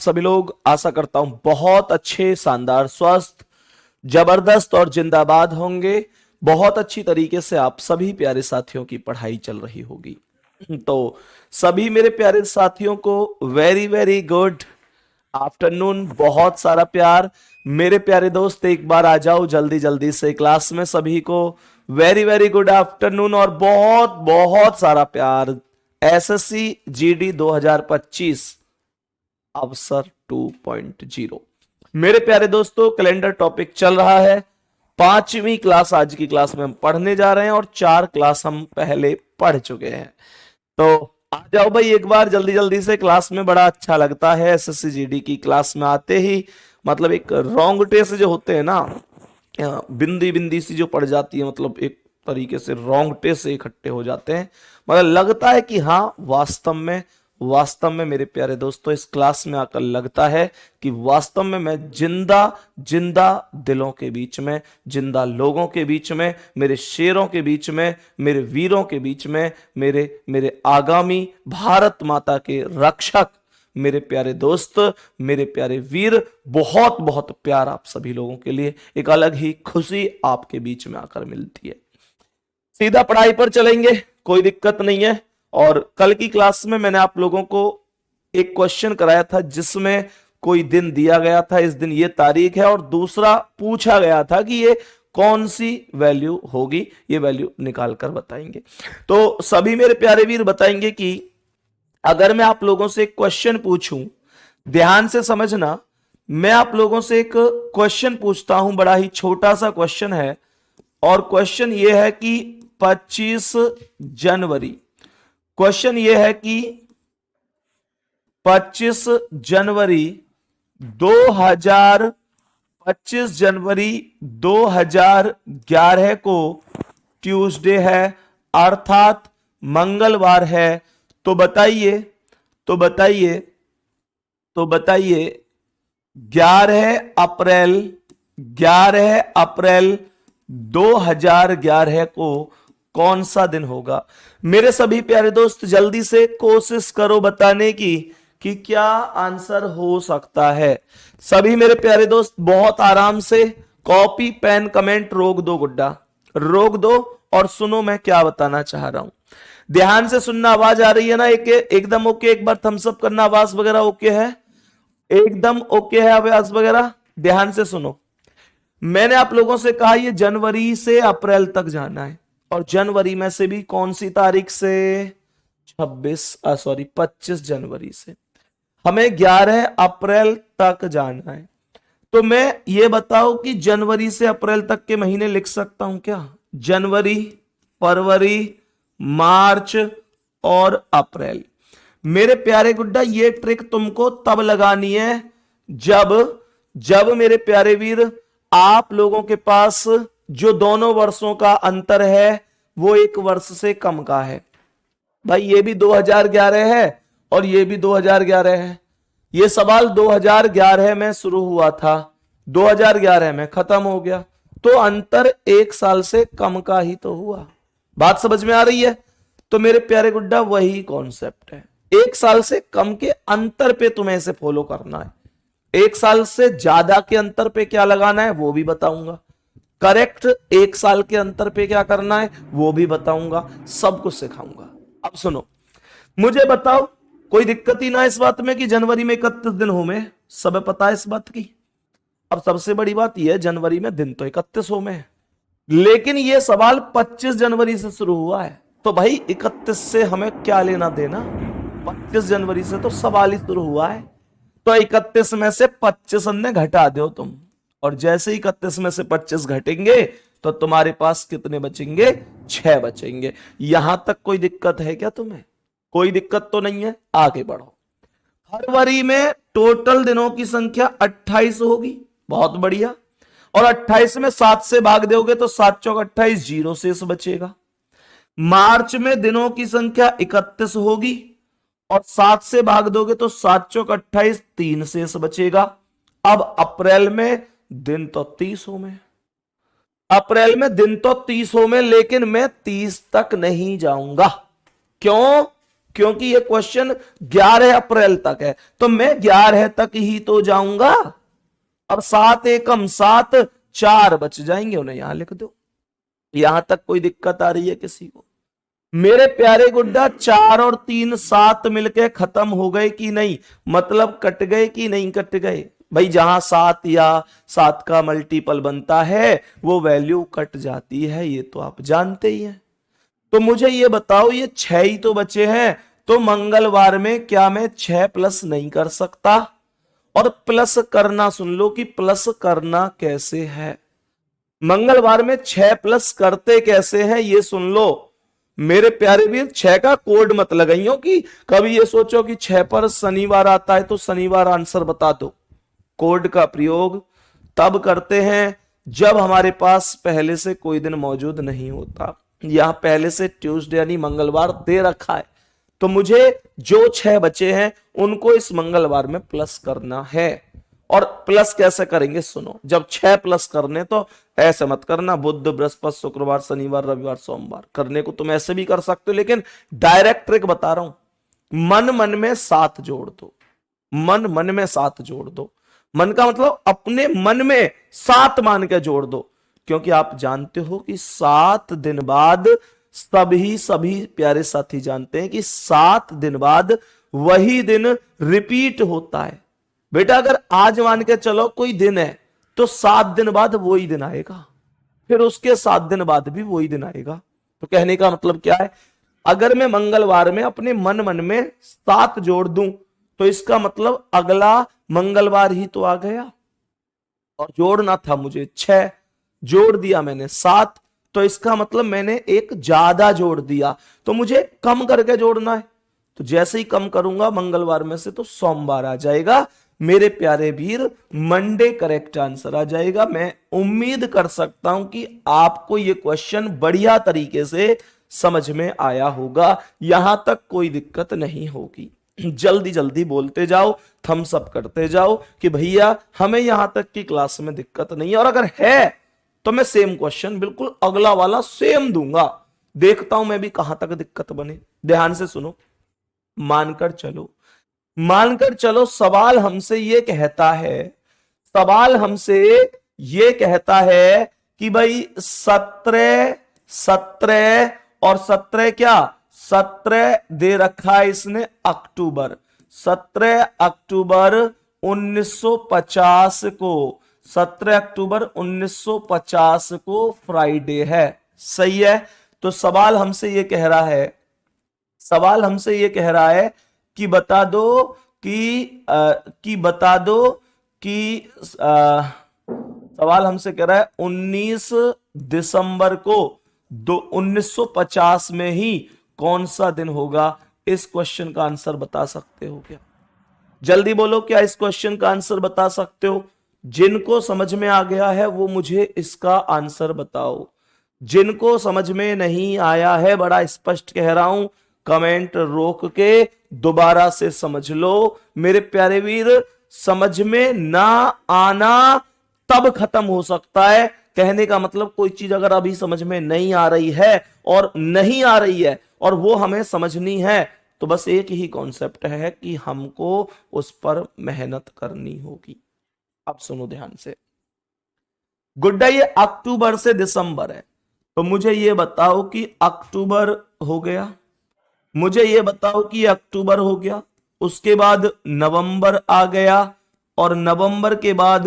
सभी लोग आशा करता हूं बहुत अच्छे, शानदार, स्वस्थ, जबरदस्त और जिंदाबाद होंगे। बहुत अच्छी तरीके से आप सभी प्यारे साथियों की पढ़ाई चल रही होगी। तो सभी मेरे प्यारे साथियों को वेरी वेरी गुड आफ्टरनून, बहुत सारा प्यार। मेरे प्यारे दोस्त एक बार आ जाओ जल्दी जल्दी से क्लास में। सभी को वेरी वेरी गुड आफ्टरनून और बहुत बहुत सारा प्यार। एसएससी जीडी 2025 अवसर 2.0। मेरे प्यारे दोस्तों, कैलेंडर टॉपिक चल रहा है। 5वीं क्लास आज की क्लास में हम पढ़ने जा रहे हैं और 4 क्लास हम पहले पढ़ चुके हैं। तो आ जाओ भाई एक बार जल्दी जल्दी से क्लास में। बड़ा अच्छा लगता है एसएससी जीडी की क्लास में आते ही। मतलब एक रोंगटे से जो होते हैं ना, बिंदी बिंदी सी जो पड़ जाती है, मतलब एक तरीके से रोंगटे से इकट्ठे हो जाते हैं। मतलब लगता है कि हाँ, वास्तव में मेरे प्यारे दोस्तों इस क्लास में आकर लगता है कि वास्तव में मैं जिंदा जिंदा दिलों के बीच में, जिंदा लोगों के बीच में, मेरे शेरों के बीच में, मेरे वीरों के बीच में, मेरे आगामी भारत माता के रक्षक, मेरे प्यारे दोस्त, मेरे प्यारे वीर, बहुत बहुत प्यार आप सभी लोगों के लिए। एक अलग ही खुशी आपके बीच में आकर मिलती है। सीधा पढ़ाई पर चलेंगे, कोई दिक्कत नहीं है। और कल की क्लास में मैंने आप लोगों को एक क्वेश्चन कराया था जिसमें कोई दिन दिया गया था, इस दिन ये तारीख है, और दूसरा पूछा गया था कि ये कौन सी वैल्यू होगी, ये वैल्यू निकाल कर बताएंगे। तो सभी मेरे प्यारे वीर बताएंगे कि अगर मैं आप लोगों से एक क्वेश्चन पूछूं, ध्यान से समझना, मैं आप लोगों से एक क्वेश्चन पूछता हूं, बड़ा ही छोटा सा क्वेश्चन है। और क्वेश्चन ये है कि 25 जनवरी, क्वेश्चन ये है कि 25 जनवरी 2011 को ट्यूसडे है, अर्थात मंगलवार है। तो बताइए 11 अप्रैल 2011 को कौन सा दिन होगा? मेरे सभी प्यारे दोस्त जल्दी से कोशिश करो बताने की कि क्या आंसर हो सकता है। सभी मेरे प्यारे दोस्त बहुत आराम से कॉपी पेन कमेंट रोक दो, गुड्डा रोक दो और सुनो मैं क्या बताना चाह रहा हूं। ध्यान से सुनना। आवाज आ रही है ना? एकदम ओके? एक बार थम्स अप करना। आवाज वगैरह ओके है? एकदम ओके है आवाज वगैरह? ध्यान से सुनो। मैंने आप लोगों से कहा ये जनवरी से अप्रैल तक जाना है, और जनवरी में से भी कौन सी तारीख से? 25 जनवरी से। हमें 11 अप्रैल तक जाना है। तो मैं ये बताओ कि जनवरी से अप्रैल तक के महीने लिख सकता हूं क्या? जनवरी, फरवरी, मार्च और अप्रैल। मेरे प्यारे गुड्डा ये ट्रिक तुमको तब लगानी है जब मेरे प्यारे वीर आप लोगों के पास जो दोनों वर्षों का अंतर है वो 1 वर्ष से कम का है। भाई ये भी 2011 है और ये भी 2011 है। ये सवाल 2011 में शुरू हुआ था, 2011 में खत्म हो गया, तो अंतर 1 साल से कम का ही तो हुआ। बात समझ में आ रही है? तो मेरे प्यारे गुड्डा वही कॉन्सेप्ट है। 1 साल से कम के अंतर पे तुम्हें इसे फॉलो करना है। 1 साल से ज्यादा के अंतर पे क्या लगाना है वो भी बताऊंगा। करेक्ट 1 साल के अंतर पे क्या करना है वो भी बताऊंगा, सब कुछ सिखाऊंगा। अब सुनो, मुझे बताओ, कोई दिक्कत ही ना इस बात में कि जनवरी में 31 दिन हो में? सब पता है इस बात की। अब सबसे बड़ी बात यह है जनवरी में दिन तो 31 हो में, लेकिन यह सवाल 25 जनवरी से शुरू हुआ है। तो भाई 31 से हमें क्या लेना देना? 25 जनवरी से तो सवाल ही शुरू हुआ है। तो 31 में से 25 अन्य घटा दो तुम, और जैसे ही 31 में से 25 घटेंगे तो तुम्हारे पास कितने बचेंगे? 6 बचेंगे। यहां तक कोई दिक्कत है क्या तुम्हें? कोई दिक्कत तो नहीं है? आगे बढ़ो। फरवरी में टोटल दिनों की संख्या 28 होगी, बहुत बढ़िया। और 28 में 7 से भाग दोगे तो 7 चौक 28, 0 शेष बचेगा। मार्च में दिनों की संख्या 31 होगी और 7 से भाग दोगे तो 7 चौक 28, 3 शेष बचेगा। अब अप्रैल में दिन तो 30 हो में, अप्रैल में दिन तो 30 हो में, लेकिन मैं 30 तक नहीं जाऊंगा। क्यों? क्योंकि ये क्वेश्चन 11 अप्रैल तक है, तो मैं 11 तक ही तो जाऊंगा। अब 7 एकम 7, 4 बच जाएंगे, उन्हें यहां लिख दो। यहां तक कोई दिक्कत आ रही है किसी को? मेरे प्यारे गुड्डा 4 और 3 7 मिलके खत्म हो गए कि नहीं, मतलब कट गए कि नहीं कट गए? भाई जहां 7 या 7 का मल्टीपल बनता है वो वैल्यू कट जाती है, ये तो आप जानते ही हैं। तो मुझे ये बताओ, ये 6 ही तो बचे हैं, तो मंगलवार में क्या मैं 6 प्लस नहीं कर सकता? और प्लस करना सुन लो कि प्लस करना कैसे है। मंगलवार में 6 प्लस करते कैसे हैं ये सुन लो मेरे प्यारे वीर। 6 का कोड मत लगाइयो कि कभी ये सोचो कि 6 पर शनिवार आता है तो शनिवार आंसर बता दो। कोड का प्रयोग तब करते हैं जब हमारे पास पहले से कोई दिन मौजूद नहीं होता। यहां पहले से ट्यूसडे यानी मंगलवार दे रखा है, तो मुझे जो 6 बचे हैं उनको इस मंगलवार में प्लस करना है। और प्लस कैसे करेंगे सुनो, जब 6 प्लस करने तो ऐसे मत करना बुध बृहस्पति शुक्रवार शनिवार रविवार सोमवार, करने को तुम ऐसे भी कर सकते हो, लेकिन डायरेक्ट ट्रिक बता रहा हूं। मन मन में 7 जोड़ दो, मन मन में 7 जोड़ दो। मन का मतलब अपने मन में 7 मान के जोड़ दो, क्योंकि आप जानते हो कि 7 दिन बाद सभी प्यारे साथी जानते हैं कि 7 दिन बाद वही दिन रिपीट होता है। बेटा अगर आज मान के चलो कोई दिन है तो 7 दिन बाद वही दिन आएगा, फिर उसके 7 दिन बाद भी वही दिन आएगा। तो कहने का मतलब क्या है, अगर मैं मंगलवार में अपने मन मन में 7 जोड़ दूं तो इसका मतलब अगला मंगलवार ही तो आ गया। और जोड़ना था मुझे 6, जोड़ दिया मैंने 7, तो इसका मतलब मैंने एक ज्यादा जोड़ दिया, तो मुझे कम करके जोड़ना है। तो जैसे ही कम करूंगा मंगलवार में से तो सोमवार आ जाएगा। मेरे प्यारे वीर मंडे करेक्ट आंसर आ जाएगा। मैं उम्मीद कर सकता हूं कि आपको यह क्वेश्चन बढ़िया तरीके से समझ में आया होगा, यहां तक कोई दिक्कत नहीं होगी। जल्दी जल्दी बोलते जाओ, थम्स अप करते जाओ कि भैया हमें यहां तक की क्लास में दिक्कत नहीं है, और अगर है तो मैं सेम क्वेश्चन बिल्कुल अगला वाला सेम दूंगा। देखता हूं मैं भी कहां तक दिक्कत बने। ध्यान से सुनो, मानकर चलो, मानकर चलो सवाल हमसे ये कहता है, सवाल हमसे ये कहता है कि भाई 17 17 और 17 क्या 17 दे रखा है इसने अक्टूबर, 17 अक्टूबर 1950 को, 17 अक्टूबर 1950 को फ्राइडे है, सही है। तो सवाल हमसे ये कह रहा है, सवाल हमसे ये कह रहा है कि बता दो कि बता दो कि सवाल हमसे कह रहा है 19 दिसंबर को 1950 में ही कौन सा दिन होगा। इस क्वेश्चन का आंसर बता सकते हो क्या? जल्दी बोलो, क्या इस क्वेश्चन का आंसर बता सकते हो? जिनको समझ में आ गया है वो मुझे इसका आंसर बताओ, जिनको समझ में नहीं आया है बड़ा स्पष्ट कह रहा हूं, कमेंट रोक के दोबारा से समझ लो। मेरे प्यारे वीर समझ में ना आना तब खत्म हो सकता है, कहने का मतलब कोई चीज अगर अभी समझ में नहीं आ रही है और नहीं आ रही है और वो हमें समझनी है, तो बस एक ही कॉन्सेप्ट है कि हमको उस पर मेहनत करनी होगी। अब सुनो ध्यान से, गुड्डा ये अक्टूबर से दिसंबर है, तो मुझे ये बताओ कि अक्टूबर हो गया, मुझे ये बताओ कि अक्टूबर हो गया, उसके बाद नवंबर आ गया और नवंबर के बाद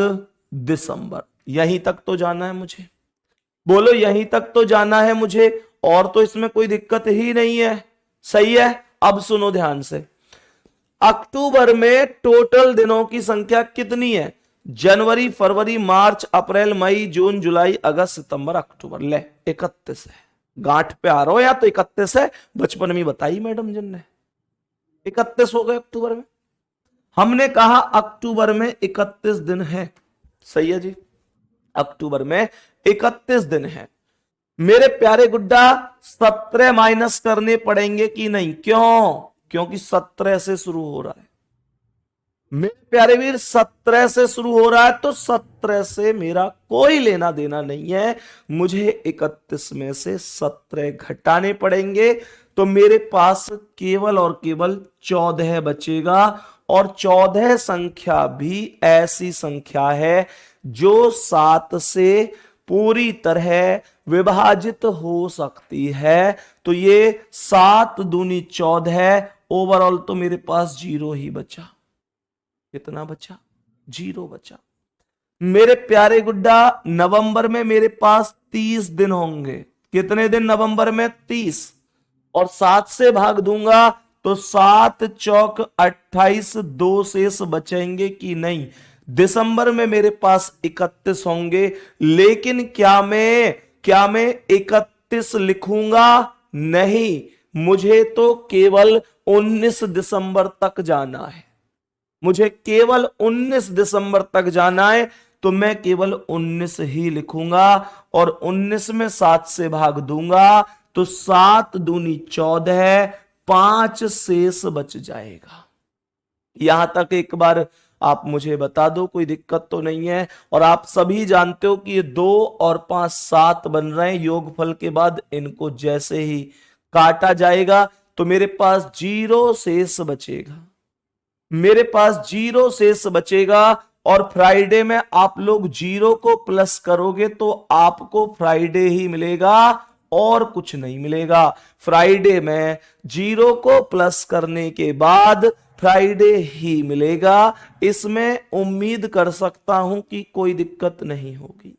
दिसंबर, यहीं तक तो जाना है मुझे। बोलो यहीं तक तो जाना है मुझे, और तो इसमें कोई दिक्कत ही नहीं है, सही है। अब सुनो ध्यान से, अक्टूबर में टोटल दिनों की संख्या कितनी है? जनवरी फरवरी मार्च अप्रैल मई जून जुलाई अगस्त सितंबर अक्टूबर, ले 31 है। गांठ पे आ रहा हो या तो 31 है, बचपन में बताई मैडम जिन ने, 31 हो गए अक्टूबर में। हमने कहा अक्टूबर में 31 दिन है, सही है जी, अक्टूबर में 31 दिन है। मेरे प्यारे गुड्डा 17 माइनस करने पड़ेंगे कि नहीं? क्यों? क्योंकि 17 से शुरू हो रहा है, मेरे प्यारे वीर 17 से शुरू हो रहा है, तो 17 से मेरा कोई लेना देना नहीं है। मुझे 31 में से 17 घटाने पड़ेंगे, तो मेरे पास केवल और केवल 14 बचेगा। और 14 संख्या भी ऐसी संख्या है जो 7 से पूरी तरह विभाजित हो सकती है। तो ये 7 दूनी 14, ओवरऑल तो मेरे पास 0 ही बचा। कितना बचा? 0 बचा। मेरे प्यारे गुड्डा, नवंबर में मेरे पास 30 दिन होंगे। कितने दिन नवंबर में? 30। और 7 से भाग दूंगा तो 7 चौक 28, 2 शेष बचेंगे कि नहीं। दिसंबर में मेरे पास 31 होंगे, लेकिन क्या मैं 31 लिखूंगा? नहीं, मुझे तो केवल 19 दिसंबर तक जाना है। मुझे केवल 19 दिसंबर तक जाना है, तो मैं केवल 19 ही लिखूंगा। और 19 में 7 से भाग दूंगा तो 7 दूनी 14, 5 शेष बच जाएगा। यहां तक एक बार आप मुझे बता दो, कोई दिक्कत तो नहीं है। और आप सभी जानते हो कि ये 2 और 5 7 बन रहे हैं। योगफल के बाद इनको जैसे ही काटा जाएगा तो मेरे पास 0 शेष बचेगा। मेरे पास 0 शेष बचेगा। और फ्राइडे में आप लोग 0 को प्लस करोगे तो आपको फ्राइडे ही मिलेगा और कुछ नहीं मिलेगा। फ्राइडे में 0 को प्लस करने के बाद फ्राइडे ही मिलेगा। इसमें उम्मीद कर सकता हूं कि कोई दिक्कत नहीं होगी।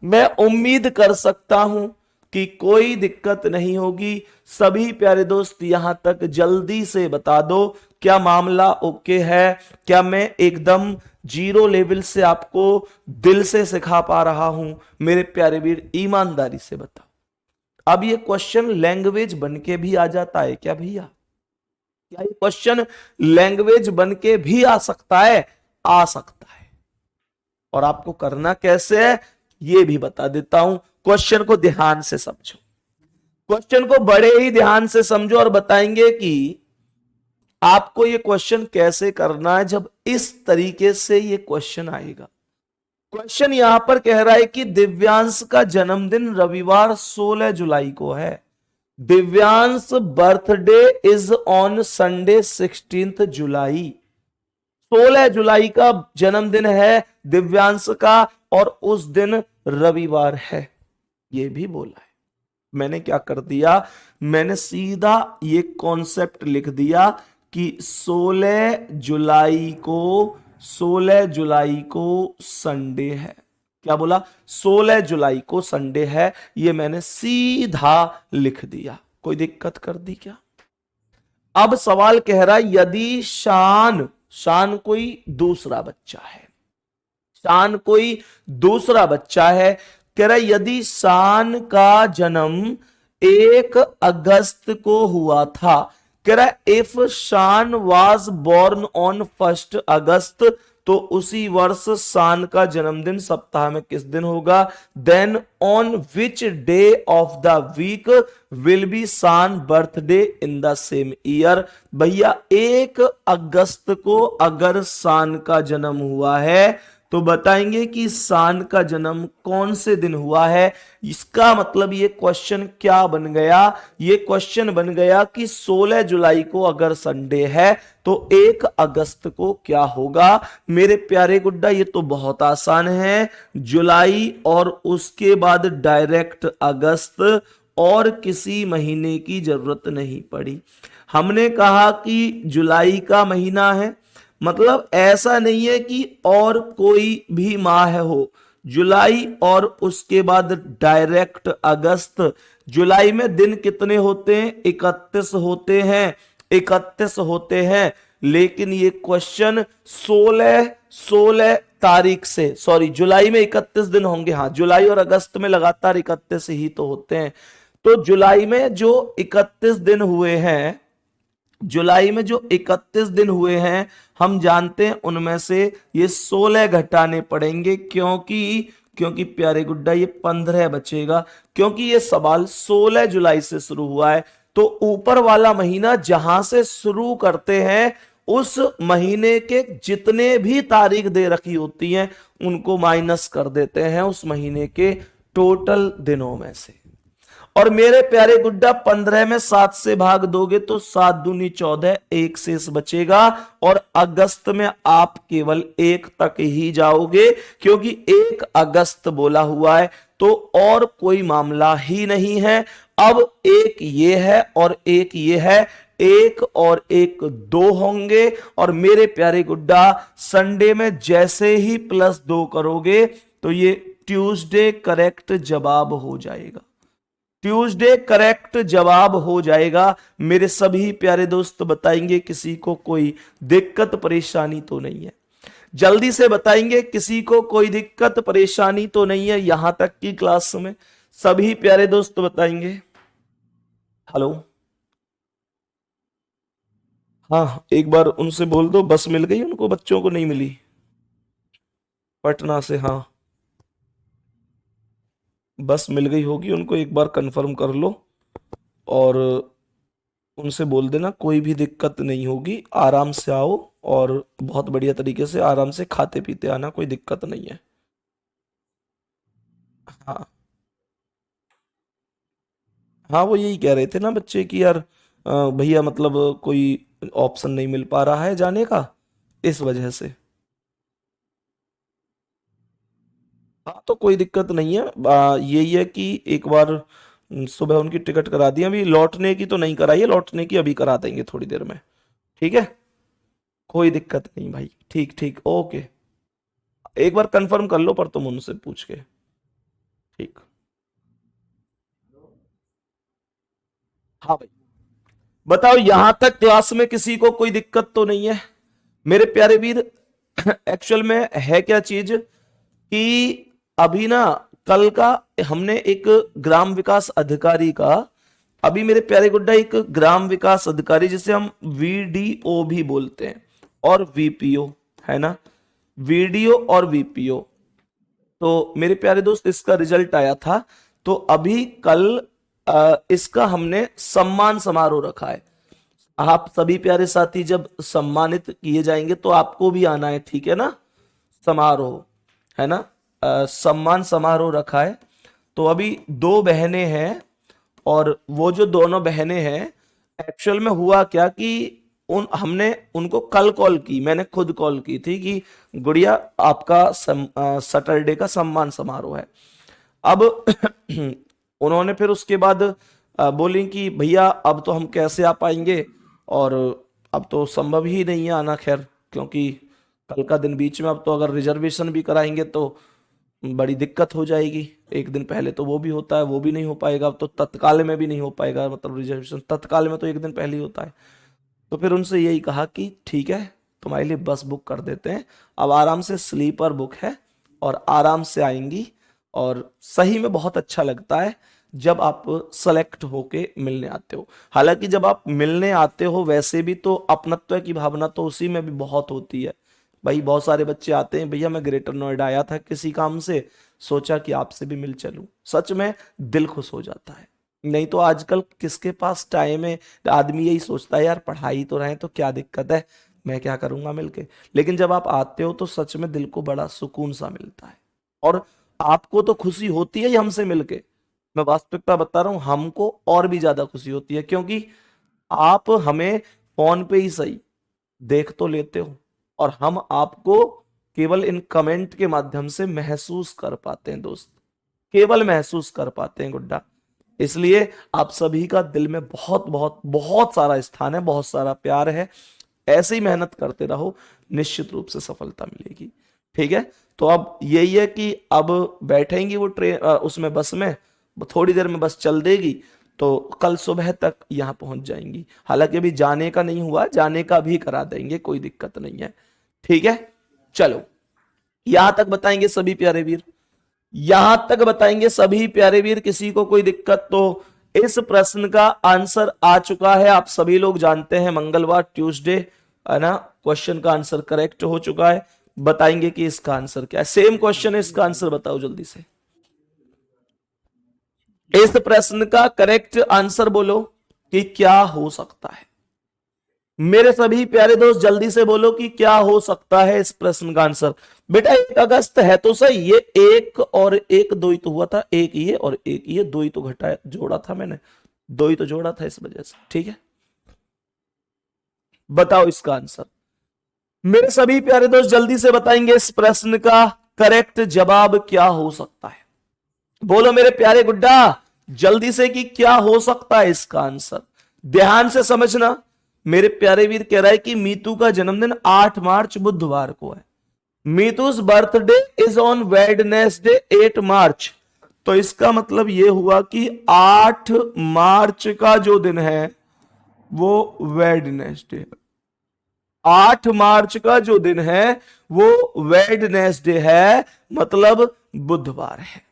मैं उम्मीद कर सकता हूं कि कोई दिक्कत नहीं होगी। सभी प्यारे दोस्त यहां तक जल्दी से बता दो, क्या मामला ओके है? क्या मैं एकदम 0 लेवल से आपको दिल से सिखा पा रहा हूं? मेरे प्यारे वीर ईमानदारी से बताओ। अब ये क्वेश्चन लैंग्वेज बन के भी आ जाता है क्या भैया? क्या ये क्वेश्चन लैंग्वेज बन के भी आ सकता है? आ सकता है। और आपको करना कैसे है ये भी बता देता हूं। क्वेश्चन को ध्यान से समझो, क्वेश्चन को बड़े ही ध्यान से समझो और बताएंगे कि आपको ये क्वेश्चन कैसे करना है जब इस तरीके से ये क्वेश्चन आएगा। क्वेश्चन यहां पर कह रहा है कि दिव्यांश का जन्मदिन रविवार 16 जुलाई को है। Divyansh birthday is on Sunday 16 जुलाई। 16 जुलाई का जन्मदिन है दिव्यांश का और उस दिन रविवार है, ये भी बोला है। मैंने क्या कर दिया, मैंने सीधा ये कॉन्सेप्ट लिख दिया कि 16 जुलाई को संडे है। क्या बोला? 16 जुलाई को संडे है, ये मैंने सीधा लिख दिया। कोई दिक्कत कर दी क्या? अब सवाल कह रहा है यदि शान कोई दूसरा बच्चा है, शान कोई दूसरा बच्चा है, कह रहा है यदि शान का जन्म 1 अगस्त को हुआ था, कह रहा है इफ शान वाज बोर्न ऑन 1 अगस्त, तो उसी वर्ष शान का जन्मदिन सप्ताह में किस दिन होगा? Then on which day of the week will be Shaan birthday in the same year. भैया 1 अगस्त को अगर शान का जन्म हुआ है तो बताएंगे कि शान का जन्म कौन से दिन हुआ है। इसका मतलब ये क्वेश्चन क्या बन गया? ये क्वेश्चन बन गया कि 16 जुलाई को अगर संडे है तो 1 अगस्त को क्या होगा? मेरे प्यारे गुड्डा ये तो बहुत आसान है। जुलाई और उसके बाद डायरेक्ट अगस्त, और किसी महीने की जरूरत नहीं पड़ी। हमने कहा कि जुलाई का महीना है, मतलब ऐसा नहीं है कि और कोई भी माह हो। जुलाई और उसके बाद डायरेक्ट अगस्त। जुलाई में दिन कितने होते हैं? 31 होते हैं, 31 होते हैं। लेकिन ये क्वेश्चन 16 तारीख से, सॉरी जुलाई में 31 दिन होंगे। हाँ, जुलाई और अगस्त में लगातार 31 ही तो होते हैं। तो जुलाई में जो 31 दिन हुए हैं, जुलाई में जो 31 दिन हुए हैं, हम जानते हैं उनमें से ये 16 घटाने पड़ेंगे, क्योंकि प्यारे गुड्डा ये 15 बचेगा, क्योंकि ये सवाल 16 जुलाई से शुरू हुआ है। तो ऊपर वाला महीना जहां से शुरू करते हैं उस महीने के जितने भी तारीख दे रखी होती हैं उनको माइनस कर देते हैं उस महीने के टोटल दिनों में से। और मेरे प्यारे गुड्डा 15 में 7 से भाग दोगे तो 7 दूनी 14, एक शेष बचेगा। और अगस्त में आप केवल 1 तक ही जाओगे क्योंकि 1 अगस्त बोला हुआ है, तो और कोई मामला ही नहीं है। अब एक ये है और एक ये है, 1 और 1 2 होंगे। और मेरे प्यारे गुड्डा संडे में जैसे ही +2 करोगे तो ये ट्यूसडे करेक्ट जवाब हो जाएगा। ट्यूसडे करेक्ट जवाब हो जाएगा। मेरे सभी प्यारे दोस्त बताएंगे किसी को कोई दिक्कत परेशानी तो नहीं है? जल्दी से बताएंगे किसी को कोई दिक्कत परेशानी तो नहीं है यहां तक की क्लास में? सभी प्यारे दोस्त बताएंगे। हेलो, हाँ एक बार उनसे बोल दो बस मिल गई उनको, बच्चों को नहीं मिली पटना से। हाँ बस मिल गई होगी उनको, एक बार कंफर्म कर लो और उनसे बोल देना कोई भी दिक्कत नहीं होगी, आराम से आओ और बहुत बढ़िया तरीके से आराम से खाते पीते आना, कोई दिक्कत नहीं है। हाँ हाँ वो यही कह रहे थे ना बच्चे कि यार भैया मतलब कोई ऑप्शन नहीं मिल पा रहा है जाने का, इस वजह से। हाँ तो कोई दिक्कत नहीं है, यही है कि एक बार सुबह उनकी टिकट करा दी, अभी लौटने की तो नहीं कराई है, लौटने की अभी करा देंगे थोड़ी देर में। ठीक है, कोई दिक्कत नहीं भाई, ठीक ठीक ओके। एक बार कंफर्म कर लो पर तुम उनसे पूछ के। ठीक, हाँ भाई बताओ यहां तक क्लास में किसी को कोई दिक्कत तो नहीं है मेरे प्यारे वीर? एक्चुअल में है क्या चीज कि अभी ना कल का हमने एक ग्राम विकास अधिकारी का, अभी मेरे प्यारे गुड्डा एक ग्राम विकास अधिकारी जिसे हम वीडीओ भी बोलते हैं और वीपीओ, है ना, वीडीओ और वीपीओ, तो मेरे प्यारे दोस्त इसका रिजल्ट आया था। तो अभी कल इसका हमने सम्मान समारोह रखा है। आप सभी प्यारे साथी जब सम्मानित किए जाएंगे तो आपको भी आना है, ठीक है ना, समारोह, है ना, सम्मान समारोह रखा है। तो अभी 2 बहनें हैं और वो जो दोनों बहनें हैं, एक्चुअल में हुआ क्या कि उन हमने उनको कल कॉल की, मैंने खुद कॉल की थी कि गुड़िया आपका सैटरडे का सम्मान समारोह है। अब उन्होंने फिर उसके बाद बोली कि भैया अब तो हम कैसे आ पाएंगे और अब तो संभव ही नहीं है आना, खैर क्योंकि कल का दिन बीच में, अब तो अगर रिजर्वेशन भी कराएंगे तो बड़ी दिक्कत हो जाएगी, एक दिन पहले तो वो भी होता है, वो भी नहीं हो पाएगा, अब तो तत्काल में भी नहीं हो पाएगा, मतलब रिजर्वेशन तत्काल में तो एक दिन पहले ही होता है। तो फिर उनसे यही कहा कि ठीक है तुम्हारे लिए बस बुक कर देते हैं, अब आराम से स्लीपर बुक है और आराम से आएंगी। और सही में बहुत अच्छा लगता है जब आप सेलेक्ट होके मिलने आते हो। हालांकि जब आप मिलने आते हो वैसे भी तो अपनत्व की भावना तो उसी में भी बहुत होती है। भाई बहुत सारे बच्चे आते हैं, भैया मैं ग्रेटर नोएडा आया था किसी काम से, सोचा कि आपसे भी मिल चलूं, सच में दिल खुश हो जाता है। नहीं तो आजकल किसके पास टाइम है, आदमी यही सोचता है यार पढ़ाई तो रहे तो क्या दिक्कत है, मैं क्या करूंगा मिलके। लेकिन जब आप आते हो तो सच में दिल को बड़ा सुकून सा मिलता है और आपको तो खुशी होती है ही हमसे मिलके, मैं वास्तविकता बता रहा हूं, हमको और भी ज्यादा खुशी होती है क्योंकि आप हमें फोन पे ही सही देख तो लेते हो और हम आपको केवल इन कमेंट के माध्यम से महसूस कर पाते हैं दोस्त, केवल महसूस कर पाते हैं गुड्डा। इसलिए आप सभी का दिल में बहुत बहुत बहुत सारा स्थान है, बहुत सारा प्यार है, ऐसे ही मेहनत करते रहो, निश्चित रूप से सफलता मिलेगी। ठीक है, तो अब यही है कि अब बैठेंगी वो ट्रेन उसमें बस में, थोड़ी देर में बस चल देगी तो कल सुबह तक यहां पहुंच जाएंगी। हालांकि अभी जाने का नहीं हुआ, जाने का भी करा देंगे, कोई दिक्कत नहीं है। ठीक है, चलो यहां तक बताएंगे सभी प्यारे वीर, यहां तक बताएंगे सभी प्यारे वीर, किसी को कोई दिक्कत? तो इस प्रश्न का आंसर आ चुका है, आप सभी लोग जानते हैं मंगलवार ट्यूसडे, है ना, क्वेश्चन का आंसर करेक्ट हो चुका है। बताएंगे कि इसका आंसर क्या है, सेम क्वेश्चन है, इसका आंसर बताओ जल्दी से। इस प्रश्न का करेक्ट आंसर बोलो कि क्या हो सकता है। मेरे सभी प्यारे दोस्त जल्दी से बोलो कि क्या हो सकता है इस प्रश्न का आंसर। बेटा 1 अगस्त है तो सही, ये एक और एक दो ही तो हुआ था, एक ये और एक ये, दो ही तो घटाया जोड़ा था मैंने, दो ही तो जोड़ा था इस वजह से। ठीक है, बताओ इसका आंसर। मेरे सभी प्यारे दोस्त जल्दी से बताएंगे इस प्रश्न का करेक्ट जवाब क्या हो सकता है। बोलो मेरे प्यारे गुड्डा जल्दी से कि क्या हो सकता है इसका आंसर। ध्यान से समझना। मेरे प्यारे वीर कह रहा है कि मीतू का जन्मदिन 8 मार्च बुधवार को है। मीतू's बर्थडे इज ऑन वेडनेसडे 8 मार्च। तो इसका मतलब यह हुआ कि 8 मार्च का जो दिन है वो वेडनेसडे, 8 मार्च का जो दिन है वो वेडनेसडे है, मतलब बुधवार है।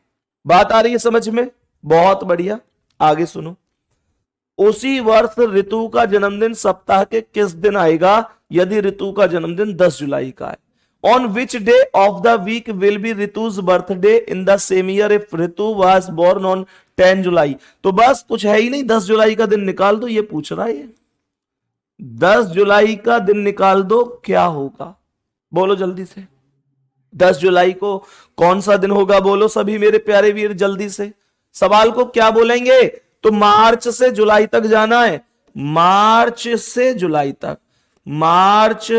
बात आ रही है समझ में? बहुत बढ़िया, आगे सुनो। उसी वर्ष ऋतु का जन्मदिन सप्ताह के किस दिन आएगा यदि ऋतु का जन्मदिन 10 जुलाई का है? On which day of the week will be Rituj birthday in the same year if Ritu was born on 10 July. तो बस कुछ है ही नहीं, 10 जुलाई का दिन निकाल दो, ये पूछ रहा है ये। 10 जुलाई का दिन निकाल दो, क्या होगा बोलो जल्दी से। 10 जुलाई को कौन सा दिन होगा बोलो सभी मेरे प्यारे वीर जल्दी से। सवाल को क्या बोलेंगे? तो मार्च से जुलाई तक जाना है, मार्च से जुलाई तक, मार्च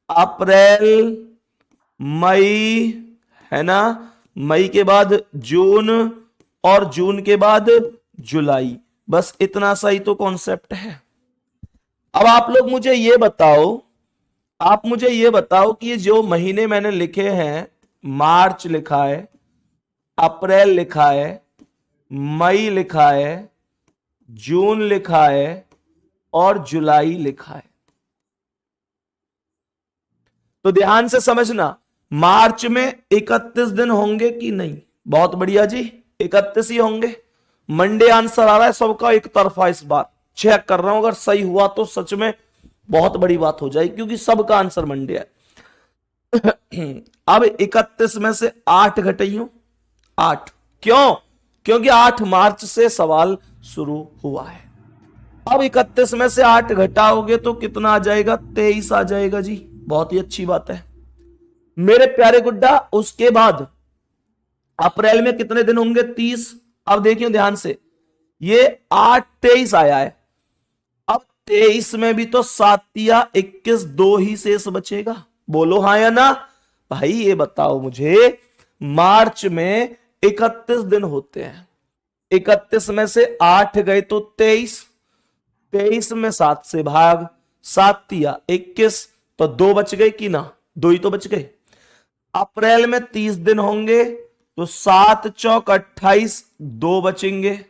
अप्रैल मई, है ना, मई के बाद जून और जून के बाद जुलाई। बस इतना सही तो कॉन्सेप्ट है। अब आप लोग मुझे ये बताओ, आप मुझे ये बताओ कि ये जो महीने मैंने लिखे हैं, मार्च लिखा है, अप्रैल लिखा है, मई लिखा है, जून लिखा है और जुलाई लिखा है, तो ध्यान से समझना। मार्च में 31 दिन होंगे कि नहीं? बहुत बढ़िया जी, 31 ही होंगे। मंडे आंसर आ रहा है सबका एक तरफा, इस बार चेक कर रहा हूं, अगर सही हुआ तो सच में बहुत बड़ी बात हो जाएगी क्योंकि सबका आंसर मंडे है। अब 31 में से 8 घटाइयो, 8 क्यों? क्योंकि 8 मार्च से सवाल शुरू हुआ है। अब 31 में से 8 घटाओगे तो कितना आ जाएगा? 23 आ जाएगा जी, बहुत ही अच्छी बात है मेरे प्यारे गुड्डा। उसके बाद अप्रैल में कितने दिन होंगे? 30। अब देखिए ध्यान से, ये 8 23 आया है, अब 23 में भी तो 7 या 21 दो ही शेष बचेगा, बोलो हाँ या ना। भाई ये बताओ मुझे, मार्च में 31 दिन होते हैं, 31 में से 8 गए तो 23, 23 में 7 से भाग, 7 या 21, तो 2 बच गए कि ना? 2 ही तो बच गए। अप्रैल में 30 दिन होंगे तो 7 चौक 28, 2 बचेंगे।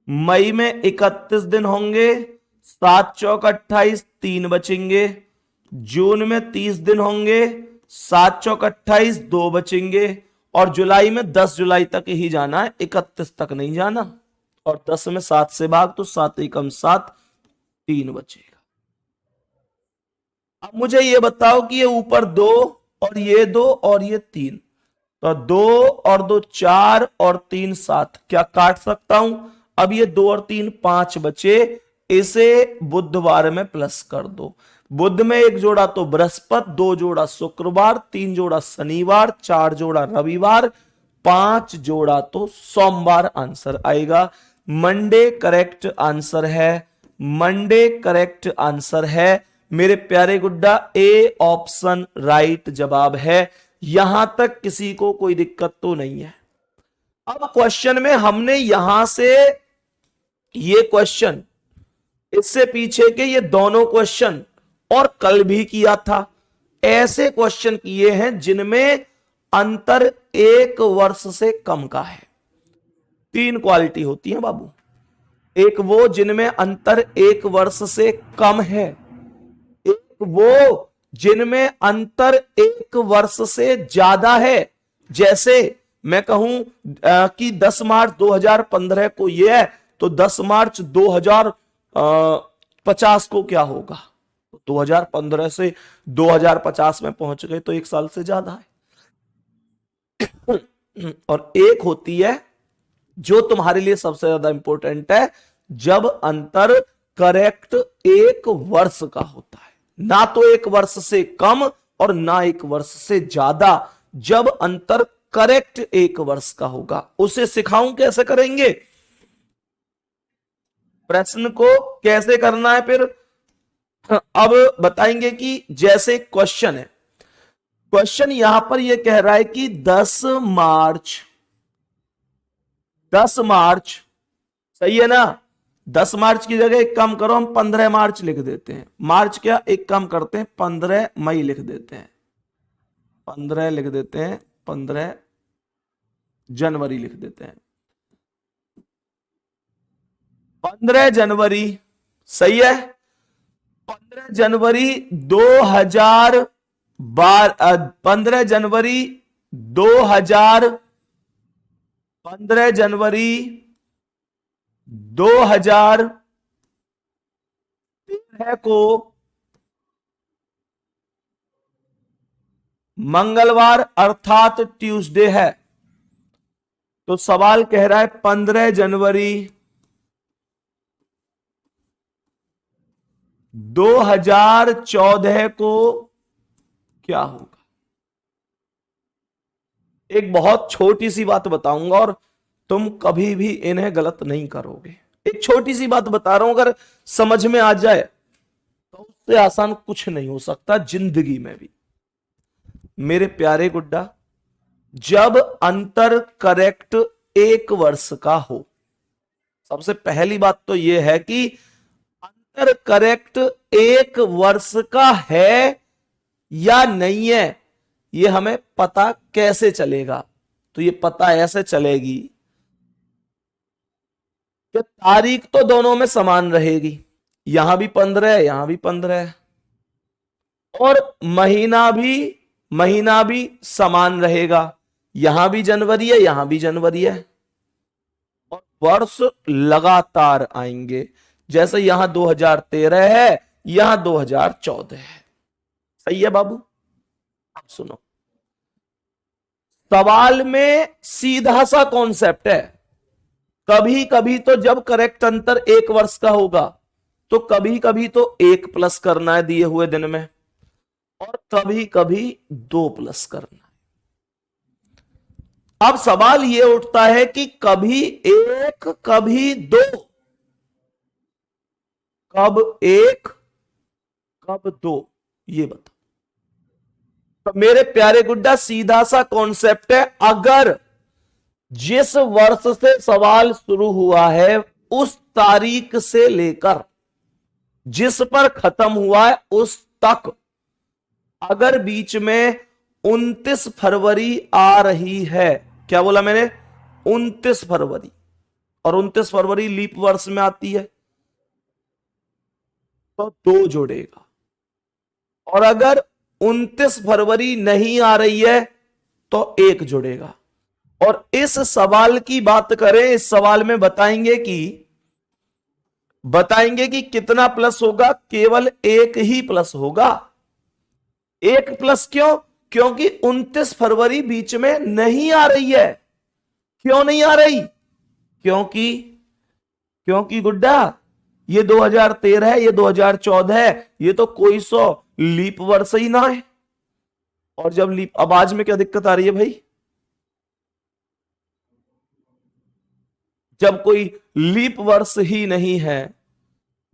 मई में 31 दिन होंगे, 7 चौक 28, 3 बचेंगे। जून में 30 दिन होंगे, 7 चौक 28, 2 बचेंगे। और जुलाई में 10 जुलाई तक ही जाना है, 31 तक नहीं जाना। और 10 में 7 से भाग तो 7 एकम 7, 3 बचेगा। अब मुझे ये बताओ कि ये ऊपर 2 और ये 2 और ये 3, तो 2 और 2 4 और 3 7, क्या काट सकता हूं? अब ये 2 और 3 5 बचे, इसे बुधवार में प्लस कर दो। बुध में 1 जोड़ा तो बृहस्पति, 2 जोड़ा शुक्रवार, 3 जोड़ा शनिवार, 4 जोड़ा रविवार, 5 जोड़ा तो सोमवार आंसर आएगा। मंडे करेक्ट आंसर है, मंडे करेक्ट आंसर है मेरे प्यारे गुड्डा। ए ऑप्शन राइट जवाब है। यहां तक किसी को कोई दिक्कत तो नहीं है। अब क्वेश्चन में हमने यहां से ये क्वेश्चन, इससे पीछे के ये दोनों क्वेश्चन और कल भी किया था, ऐसे क्वेश्चन किए हैं जिनमें अंतर 1 वर्ष से कम का है। 3 क्वालिटी होती है बाबू, एक वो जिनमें अंतर 1 वर्ष से कम है, एक वो जिनमें अंतर 1 वर्ष से ज्यादा है। जैसे मैं कहूं कि 10 मार्च 2015 को यह है, तो 10 मार्च 2050 को क्या होगा? 2015 से 2050 में पहुंच गए तो 1 साल से ज्यादा है। और एक होती है जो तुम्हारे लिए सबसे ज्यादा इंपॉर्टेंट है, जब अंतर करेक्ट एक वर्ष का होता है, ना तो एक वर्ष से कम और ना एक वर्ष से ज्यादा। जब अंतर करेक्ट एक वर्ष का होगा, उसे सिखाऊं कैसे करेंगे, प्रश्न को कैसे करना है फिर अब बताएंगे। कि जैसे क्वेश्चन है, क्वेश्चन यहां पर यह कह रहा है कि 10 मार्च सही है ना। 10 मार्च की जगह एक काम करो, हम 15 मार्च लिख देते हैं। मार्च क्या, एक काम करते हैं 15 मई लिख देते हैं, 15 लिख देते हैं, 15 जनवरी लिख देते हैं, 15 जनवरी सही है। 15 जनवरी 2012, 15 जनवरी 2000, 15 जनवरी 2013 को मंगलवार अर्थात ट्यूसडे है। तो सवाल कह रहा है 15 जनवरी 2014 को क्या होगा। एक बहुत छोटी सी बात बताऊंगा और तुम कभी भी इन्हें गलत नहीं करोगे। एक छोटी सी बात बता रहा हूं, अगर समझ में आ जाए तो उससे आसान कुछ नहीं हो सकता जिंदगी में भी। मेरे प्यारे गुड्डा, जब अंतर करेक्ट एक वर्ष का हो, सबसे पहली बात तो यह है कि अंतर करेक्ट एक वर्ष का है या नहीं है, यह हमें पता कैसे चलेगा। तो यह पता ऐसे चलेगी कि तारीख तो दोनों में समान रहेगी, यहां भी 15 है, यहां भी 15 है, और महीना भी समान रहेगा, यहां भी जनवरी है, यहां भी जनवरी है, और वर्ष लगातार आएंगे। जैसे यहां 2013 है, यहां 2014 है। सही है बाबू। अब सुनो, सवाल में सीधा सा कॉन्सेप्ट है। कभी कभी तो जब करेक्ट अंतर एक वर्ष का होगा तो कभी कभी तो 1 प्लस करना है दिए हुए दिन में, और कभी कभी 2 प्लस करना है। अब सवाल यह उठता है कि कभी 1 कभी 2, कब 1 कब 2, ये बताओ। तो मेरे प्यारे गुड्डा सीधा सा कॉन्सेप्ट है, अगर जिस वर्ष से सवाल शुरू हुआ है उस तारीख से लेकर जिस पर खत्म हुआ है उस तक, अगर बीच में 29 फरवरी आ रही है, क्या बोला मैंने, 29 फरवरी, और 29 फरवरी लीप वर्ष में आती है तो 2 जुड़ेगा। और अगर 29 फरवरी नहीं आ रही है तो 1 जुड़ेगा। और इस सवाल की बात करें, इस सवाल में बताएंगे कि कितना प्लस होगा, केवल 1 ही प्लस होगा। 1 प्लस क्यों, क्योंकि 29 फरवरी बीच में नहीं आ रही है। क्यों नहीं आ रही, क्योंकि गुड्डा ये 2013 है, ये 2014 है, ये तो कोई 100 लीप वर्ष ही ना है। और जब लीप, अब आज में क्या दिक्कत आ रही है भाई, जब कोई लीप वर्ष ही नहीं है,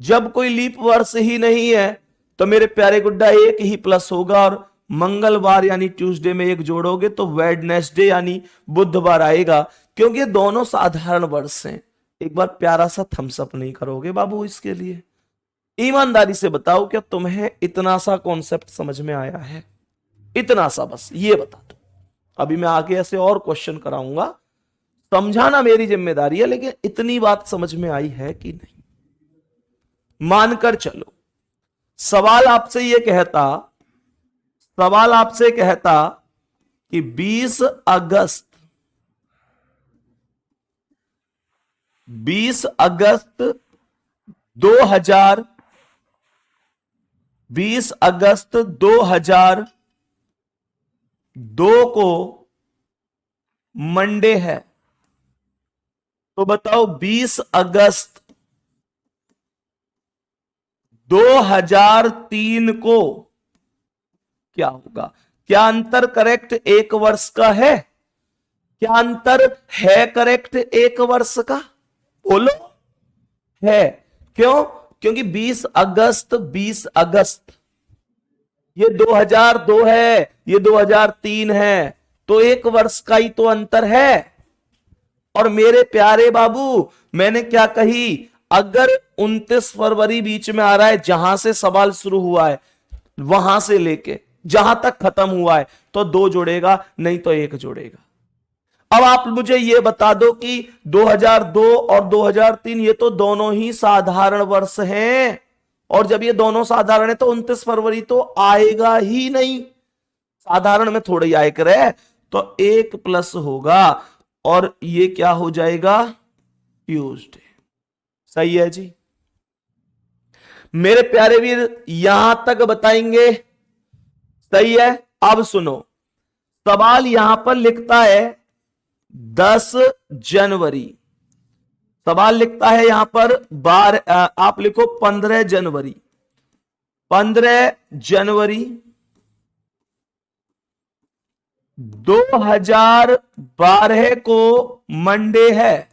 जब कोई लीप वर्ष ही नहीं है तो मेरे प्यारे गुड्डा 1 ही प्लस होगा, और मंगलवार यानी ट्यूसडे में 1 जोड़ोगे तो वेडनेसडे यानी बुधवार आएगा। क्योंकि दोनों साधारण वर्ष हैं। एक बार प्यारा सा थम्स अप नहीं करोगे बाबू इसके लिए? ईमानदारी से बताओ, क्या तुम्हें इतना सा कॉन्सेप्ट समझ में आया है? इतना सा बस ये बता दो। अभी मैं आगे ऐसे और क्वेश्चन कराऊंगा, समझाना मेरी जिम्मेदारी है, लेकिन इतनी बात समझ में आई है कि नहीं मानकर चलो। सवाल आपसे कहता कि 20 अगस्त 2000 20 अगस्त 2002 को मंडे है। तो बताओ 20 अगस्त 2003 को क्या होगा? क्या अंतर करेक्ट एक वर्ष का है? क्या अंतर है करेक्ट एक वर्ष का? बोलो। है। क्यों? क्योंकि 20 अगस्त ये 2002 है, ये 2003 है, तो एक वर्ष का ही तो अंतर है। और मेरे प्यारे बाबू, मैंने क्या कही, अगर 29 फरवरी बीच में आ रहा है, जहां से सवाल शुरू हुआ है वहां से लेके जहां तक खत्म हुआ है, तो 2 जोड़ेगा, नहीं तो 1 जोड़ेगा। अब आप मुझे यह बता दो कि 2002 और 2003 ये तो दोनों ही साधारण वर्ष हैं, और जब ये दोनों साधारण है तो 29 फरवरी तो आएगा ही नहीं, साधारण में थोड़ा ही आए करे, तो 1 प्लस होगा और ये क्या हो जाएगा? ट्यूसडे। सही है जी मेरे प्यारे वीर, यहां तक बताएंगे? सही है। अब सुनो, सवाल यहां पर लिखता है 10 जनवरी, सवाल लिखता है यहां पर आप लिखो 15 जनवरी। 15 जनवरी 2012 को मंडे है,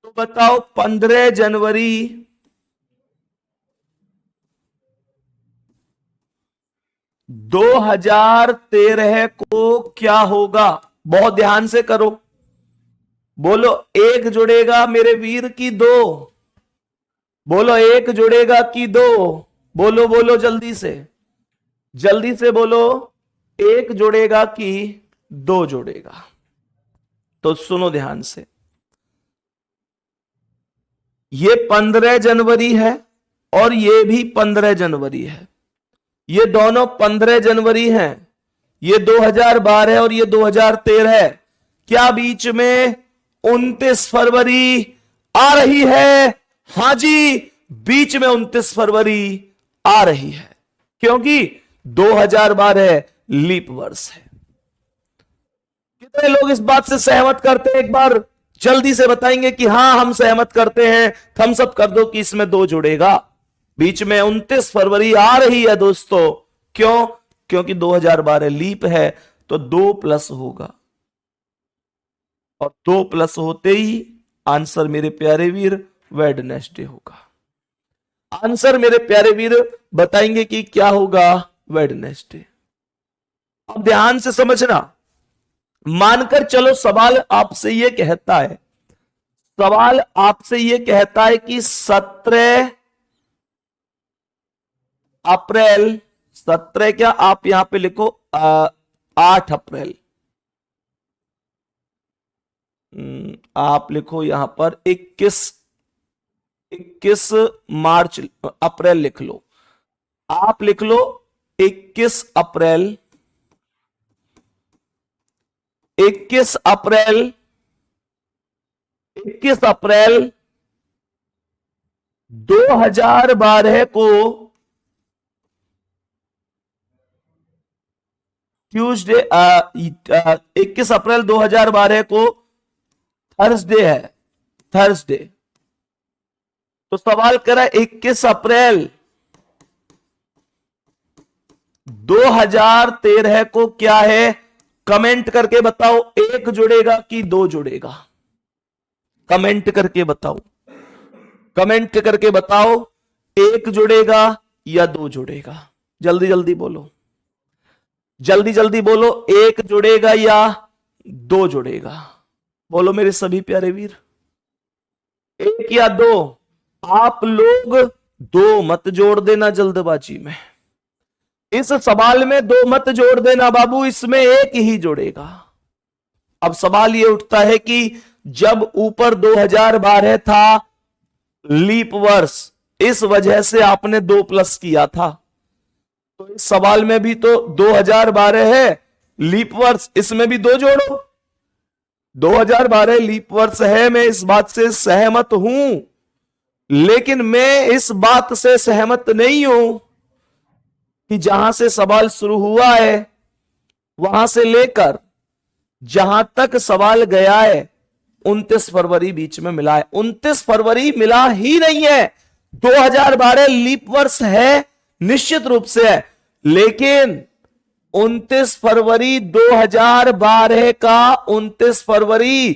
तो बताओ 15 जनवरी 2013 को क्या होगा? बहुत ध्यान से करो, बोलो 1 जुड़ेगा मेरे वीर की 2? बोलो 1 जुड़ेगा कि 2? बोलो बोलो जल्दी से बोलो, 1 जुड़ेगा कि 2 जुड़ेगा? तो सुनो ध्यान से, ये 15 जनवरी है और ये भी 15 जनवरी है, ये दोनों 15 जनवरी हैं, ये 2012 है और ये 2013 है। क्या बीच में 29 फरवरी आ रही है? हां जी, बीच में 29 फरवरी आ रही है, क्योंकि 2012 लीप वर्ष है। कितने लोग इस बात से सहमत करते हैं? एक बार जल्दी से बताएंगे कि हां हम सहमत करते हैं, थम्स अप कर दो कि इसमें 2 जुड़ेगा। बीच में 29 फरवरी आ रही है दोस्तों, क्यों? क्योंकि 2012 लीप है, तो 2 प्लस होगा, और 2 प्लस होते ही आंसर मेरे प्यारे वीर वेडनेसडे होगा। आंसर मेरे प्यारे वीर बताएंगे कि क्या होगा? वेडनेसडे। अब ध्यान से समझना, मानकर चलो सवाल आपसे यह कहता है, सवाल आपसे यह कहता है कि 17 अप्रैल, 17 क्या, आप यहां पे लिखो 8 अप्रैल, आप लिखो यहां पर 21 मार्च, अप्रैल लिख लो, आप लिख लो 21 अप्रैल, 21 अप्रैल 21 अप्रैल 2012 को ट्यूसडे, 21 अप्रैल 2012 को थर्सडे है, थर्सडे। तो सवाल करा 21 अप्रैल 2013 को क्या है? कमेंट करके बताओ, 1 जुड़ेगा कि 2 जुड़ेगा? कमेंट करके बताओ, कमेंट करके बताओ, 1 जुड़ेगा या 2 जुड़ेगा? जल्दी जल्दी बोलो, जल्दी जल्दी बोलो, 1 जुड़ेगा या 2 जुड़ेगा? बोलो मेरे सभी प्यारे वीर, 1 या 2? आप लोग 2 मत जोड़ देना जल्दबाजी में, इस सवाल में 2 मत जोड़ देना बाबू, इसमें 1 ही जुड़ेगा। अब सवाल यह उठता है कि जब ऊपर 2012 था लीप वर्ष, इस वजह से आपने 2 प्लस किया था, तो इस सवाल में भी तो 2012 है लीप वर्ष, इसमें भी 2 जोड़ो। 2012 लीप वर्ष है, मैं इस बात से सहमत हूं, लेकिन मैं इस बात से सहमत नहीं हूं कि जहां से सवाल शुरू हुआ है वहां से लेकर जहां तक सवाल गया है 29 फरवरी बीच में मिला है। 29 फरवरी मिला ही नहीं है, 2012 लीप वर्ष है, निश्चित रूप से है, लेकिन 29 फरवरी 2012 का 29 फरवरी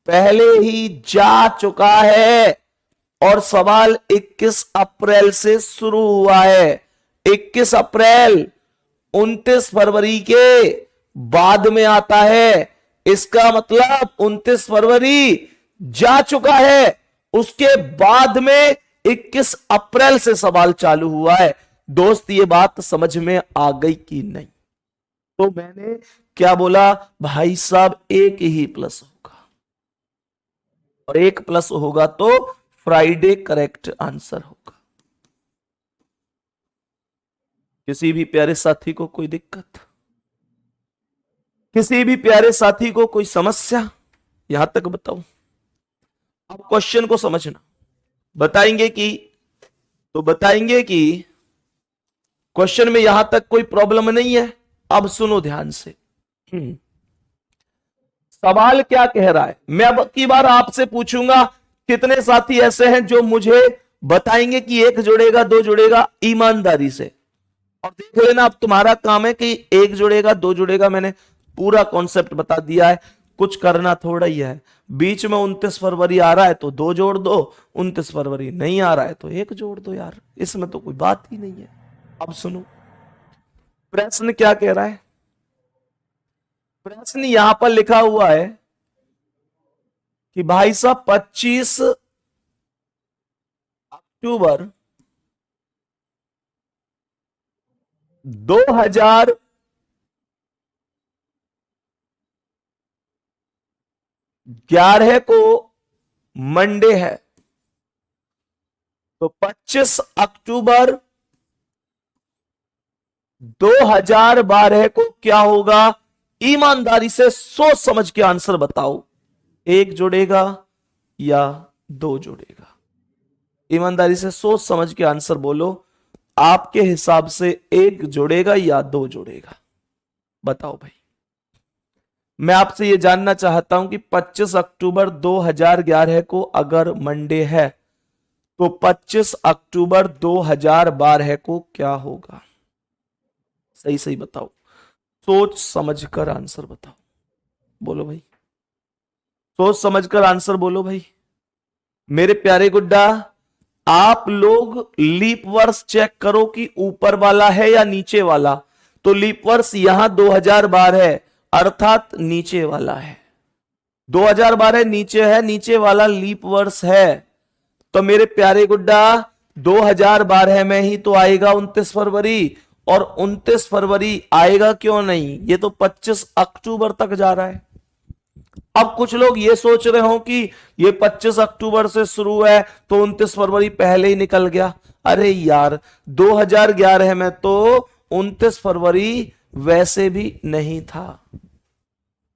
पहले ही जा चुका है और सवाल 21 अप्रैल से शुरू हुआ है। 21 अप्रैल 29 फरवरी के बाद में आता है। इसका मतलब 29 फरवरी जा चुका है, उसके बाद में 21 अप्रैल से सवाल चालू हुआ है। दोस्त ये बात समझ में आ गई कि नहीं? तो मैंने क्या बोला भाई साहब, एक ही प्लस होगा और एक प्लस होगा तो फ्राइडे करेक्ट आंसर होगा। किसी भी प्यारे साथी को कोई दिक्कत, किसी भी प्यारे साथी को कोई समस्या, यहां तक बताओ। अब क्वेश्चन को समझना, बताएंगे कि क्वेश्चन में यहां तक कोई प्रॉब्लम नहीं है। अब सुनो ध्यान से, सवाल क्या कह रहा है। मैं अब की बार आपसे पूछूंगा, कितने साथी ऐसे हैं जो मुझे बताएंगे कि एक जुड़ेगा दो जुड़ेगा, ईमानदारी से। और देख लेना, अब तुम्हारा काम है कि एक जुड़ेगा दो जुड़ेगा, मैंने पूरा कॉन्सेप्ट बता दिया है, कुछ करना थोड़ा ही है। बीच में 29 फरवरी आ रहा है तो दो जोड़ दो, 29 फरवरी नहीं आ रहा है तो एक जोड़ दो यार, इसमें तो कोई बात ही नहीं है। अब सुनो प्रश्न क्या कह रहा है। प्रश्न यहां पर लिखा हुआ है कि भाई साहब 25 अक्टूबर 2011 को मंडे है, तो 25 अक्टूबर 2012 को क्या होगा। ईमानदारी से सोच समझ के आंसर बताओ, एक जुड़ेगा या दो जुड़ेगा। ईमानदारी से सोच समझ के आंसर बोलो, आपके हिसाब से एक जुड़ेगा या दो जुड़ेगा, बताओ भाई। मैं आपसे यह जानना चाहता हूं कि 25 अक्टूबर 2011 को अगर मंडे है तो 25 अक्टूबर 2012 को क्या होगा। सही सही बताओ, सोच समझकर आंसर बताओ, बोलो भाई, सोच समझकर आंसर बोलो भाई। मेरे प्यारे गुड्डा, आप लोग लीप वर्ष चेक करो कि ऊपर वाला है या नीचे वाला। तो लीप वर्ष यहां 2012 है, अर्थात नीचे वाला है। 2012 नीचे है, नीचे वाला लीप वर्ष है। तो मेरे प्यारे गुड्डा 2012 में ही तो आएगा 29 फरवरी, और 29 फरवरी आएगा क्यों नहीं, ये तो 25 अक्टूबर तक जा रहा है। अब कुछ लोग ये सोच रहे हो कि ये 25 अक्टूबर से शुरू है तो 29 फरवरी पहले ही निकल गया। अरे यार 2011 में तो 29 फरवरी वैसे भी नहीं था।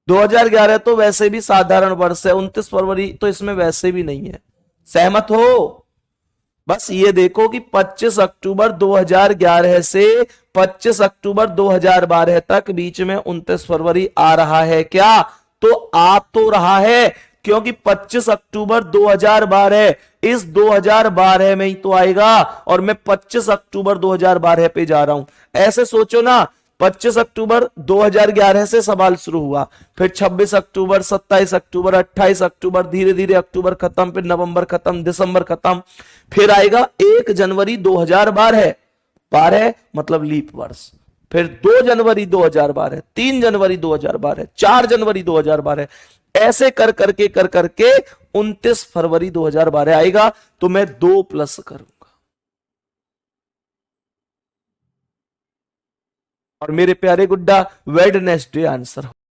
2011 तो वैसे भी साधारण वर्ष है, 29 फरवरी तो इसमें वैसे भी नहीं है। सहमत हो? बस ये देखो कि 25 अक्टूबर 2011 से 25 अक्टूबर 2012 तक बीच में 29 फरवरी आ रहा है क्या? तो आ तो रहा है, क्योंकि 25 अक्टूबर 2012 इस 2012 में ही तो आएगा, और मैं 25 अक्टूबर 2012 पे जा रहा हूं। ऐसे सोचो ना, 25 अक्टूबर 2011 से सवाल शुरू हुआ, फिर 26 अक्टूबर, 27 अक्टूबर, 28 अक्टूबर, धीरे धीरे अक्टूबर खत्म, फिर नवंबर खत्म, दिसंबर खत्म, फिर आएगा 1 जनवरी 2012, 12 मतलब लीप वर्ष, फिर 2 जनवरी 2012, 3 जनवरी 2012, 4 जनवरी 2012, ऐसे कर करके 29 फरवरी 2012 आएगा। तो मैं 2 प्लस करूंगा। और मेरे प्यारे गुड्डा वेडनेसडे आंसर